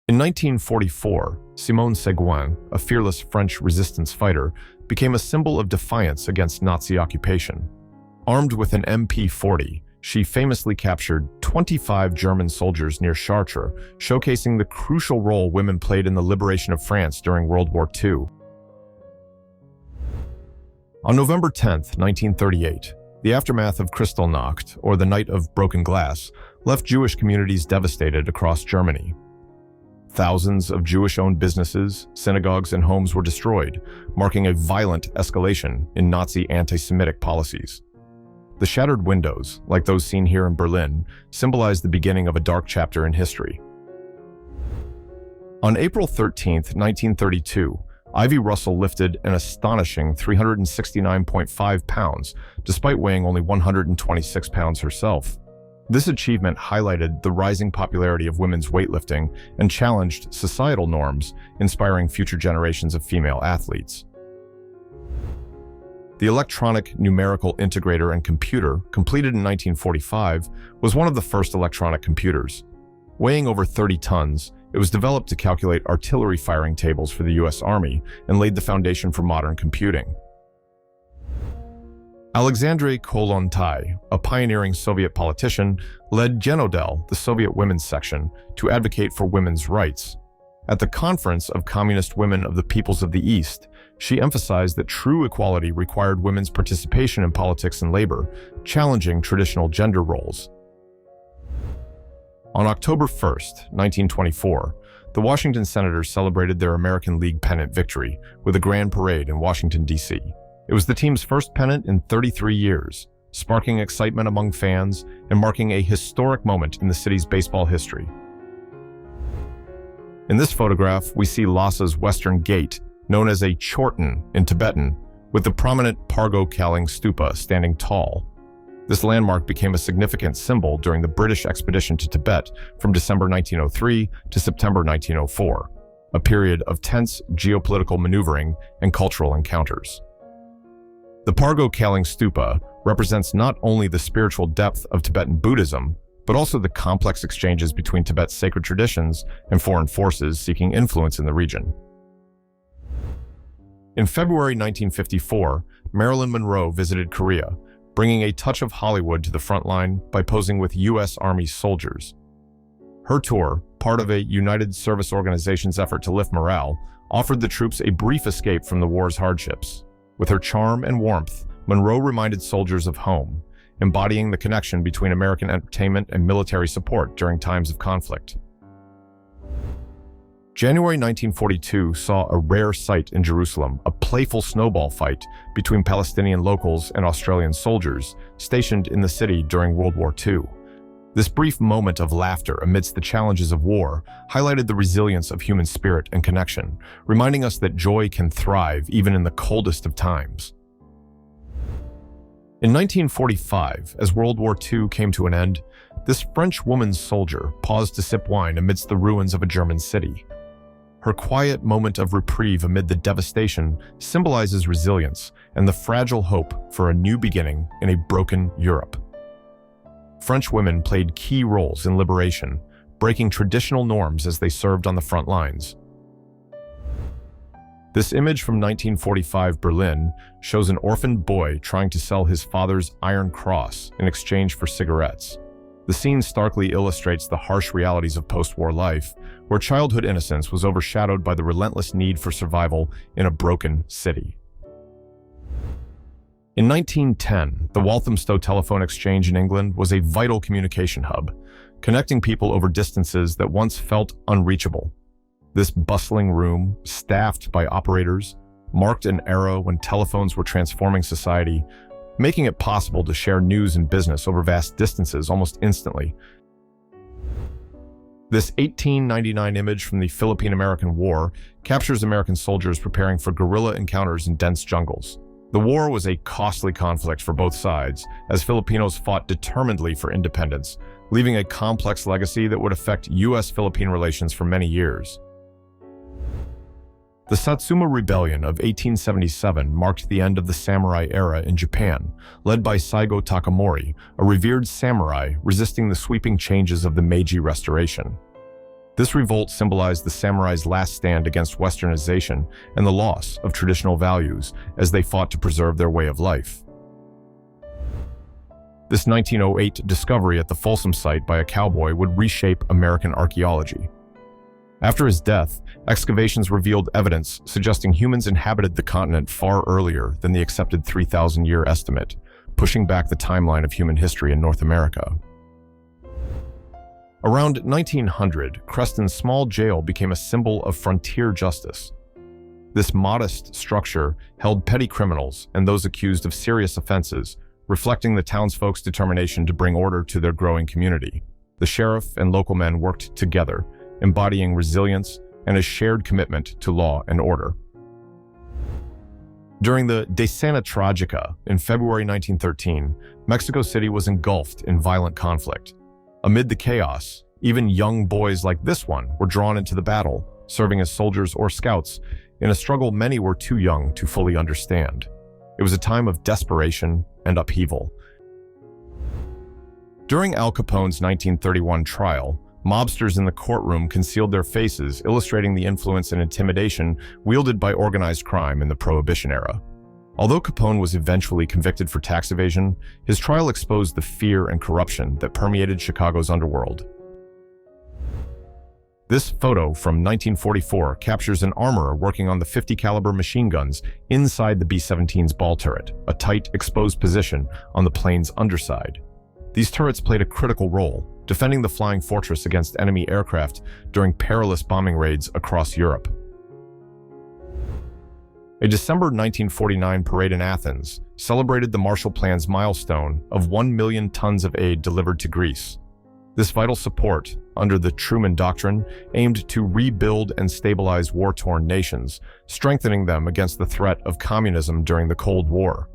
In 1944, Simone Seguin, a fearless French resistance fighter, became a symbol of defiance against Nazi occupation. Armed with an MP-40, she famously captured 25 German soldiers near Chartres, showcasing the crucial role women played in the liberation of France during World War II. On November 10, 1938, the aftermath of Kristallnacht, or the Night of Broken Glass, left Jewish communities devastated across Germany. Thousands of Jewish-owned businesses, synagogues, and homes were destroyed, marking a violent escalation in Nazi anti-Semitic policies. The shattered windows, like those seen here in Berlin, symbolize the beginning of a dark chapter in history. On April 13, 1932, Ivy Russell lifted an astonishing 369.5 pounds, despite weighing only 126 pounds herself. This achievement highlighted the rising popularity of women's weightlifting and challenged societal norms, inspiring future generations of female athletes. The electronic numerical integrator and computer, completed in 1945, was one of the first electronic computers. Weighing over 30 tons, it was developed to calculate artillery firing tables for the U.S. Army and laid the foundation for modern computing. Alexandre Kollontai, a pioneering Soviet politician, led Genodel, the Soviet women's section, to advocate for women's rights. At the Conference of Communist Women of the Peoples of the East, she emphasized that true equality required women's participation in politics and labor, challenging traditional gender roles. On October 1, 1924, the Washington Senators celebrated their American League pennant victory with a grand parade in Washington, D.C. It was the team's first pennant in 33 years, sparking excitement among fans and marking a historic moment in the city's baseball history. In this photograph, we see Lhasa's western gate, known as a Chorten in Tibetan, with the prominent Pargo Kaling Stupa standing tall. This landmark became a significant symbol during the British expedition to Tibet from December 1903 to September 1904, a period of tense geopolitical maneuvering and cultural encounters. The Pargo Kaling Stupa represents not only the spiritual depth of Tibetan Buddhism, but also the complex exchanges between Tibet's sacred traditions and foreign forces seeking influence in the region. In February 1954, Marilyn Monroe visited Korea, bringing a touch of Hollywood to the front line by posing with U.S. Army soldiers. Her tour, part of a United Service Organization's effort to lift morale, offered the troops a brief escape from the war's hardships. With her charm and warmth, Monroe reminded soldiers of home, embodying the connection between American entertainment and military support during times of conflict. January 1942 saw a rare sight in Jerusalem, a playful snowball fight between Palestinian locals and Australian soldiers stationed in the city during World War II. This brief moment of laughter amidst the challenges of war highlighted the resilience of human spirit and connection, reminding us that joy can thrive even in the coldest of times. In 1945, as World War II came to an end, this French woman soldier paused to sip wine amidst the ruins of a German city. Her quiet moment of reprieve amid the devastation symbolizes resilience and the fragile hope for a new beginning in a broken Europe. French women played key roles in liberation, breaking traditional norms as they served on the front lines. This image from 1945 Berlin shows an orphaned boy trying to sell his father's Iron Cross in exchange for cigarettes. The scene starkly illustrates the harsh realities of post-war life, where childhood innocence was overshadowed by the relentless need for survival in a broken city. In 1910, the Walthamstow Telephone Exchange in England was a vital communication hub, connecting people over distances that once felt unreachable. This bustling room, staffed by operators, marked an era when telephones were transforming society, making it possible to share news and business over vast distances almost instantly. This 1899 image from the Philippine-American War captures American soldiers preparing for guerrilla encounters in dense jungles. The war was a costly conflict for both sides, as Filipinos fought determinedly for independence, leaving a complex legacy that would affect U.S.-Philippine relations for many years. The Satsuma Rebellion of 1877 marked the end of the samurai era in Japan, led by Saigo Takamori, a revered samurai resisting the sweeping changes of the Meiji Restoration. This revolt symbolized the samurai's last stand against westernization and the loss of traditional values as they fought to preserve their way of life. This 1908 discovery at the Folsom site by a cowboy would reshape American archaeology. After his death, excavations revealed evidence suggesting humans inhabited the continent far earlier than the accepted 3,000-year estimate, pushing back the timeline of human history in North America. Around 1900, Creston's small jail became a symbol of frontier justice. This modest structure held petty criminals and those accused of serious offenses, reflecting the townsfolk's determination to bring order to their growing community. The sheriff and local men worked together, embodying resilience and a shared commitment to law and order. During the Decena Tragica in February 1913, Mexico City was engulfed in violent conflict. Amid the chaos, even young boys like this one were drawn into the battle, serving as soldiers or scouts, in a struggle many were too young to fully understand. It was a time of desperation and upheaval. During Al Capone's 1931 trial, mobsters in the courtroom concealed their faces, illustrating the influence and intimidation wielded by organized crime in the Prohibition era. Although Capone was eventually convicted for tax evasion, his trial exposed the fear and corruption that permeated Chicago's underworld. This photo from 1944 captures an armorer working on the .50 caliber machine guns inside the B-17's ball turret, a tight, exposed position on the plane's underside. These turrets played a critical role, defending the flying fortress against enemy aircraft during perilous bombing raids across Europe. A December 1949 parade in Athens celebrated the Marshall Plan's milestone of 1 million tons of aid delivered to Greece. This vital support, under the Truman Doctrine, aimed to rebuild and stabilize war-torn nations, strengthening them against the threat of communism during the Cold War.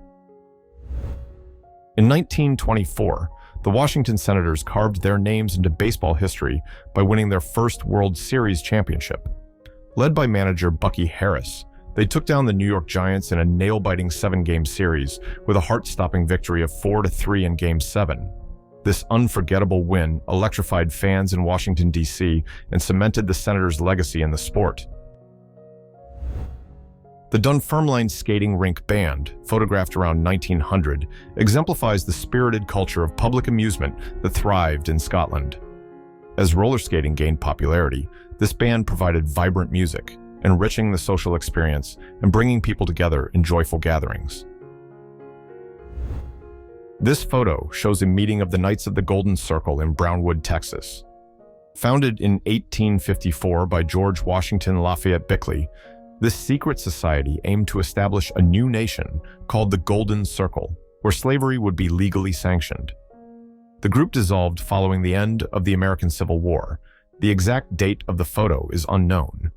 In 1924, the Washington Senators carved their names into baseball history by winning their first World Series championship. Led by manager Bucky Harris, they took down the New York Giants in a nail-biting 7-game series with a heart-stopping victory of 4-3 in Game 7. This unforgettable win electrified fans in Washington, D.C. and cemented the Senators' legacy in the sport. The Dunfermline Skating Rink Band, photographed around 1900, exemplifies the spirited culture of public amusement that thrived in Scotland. As roller skating gained popularity, this band provided vibrant music, enriching the social experience and bringing people together in joyful gatherings. This photo shows a meeting of the Knights of the Golden Circle in Brownwood, Texas. Founded in 1854 by George Washington Lafayette Bickley, this secret society aimed to establish a new nation called the Golden Circle, where slavery would be legally sanctioned. The group dissolved following the end of the American Civil War. The exact date of the photo is unknown.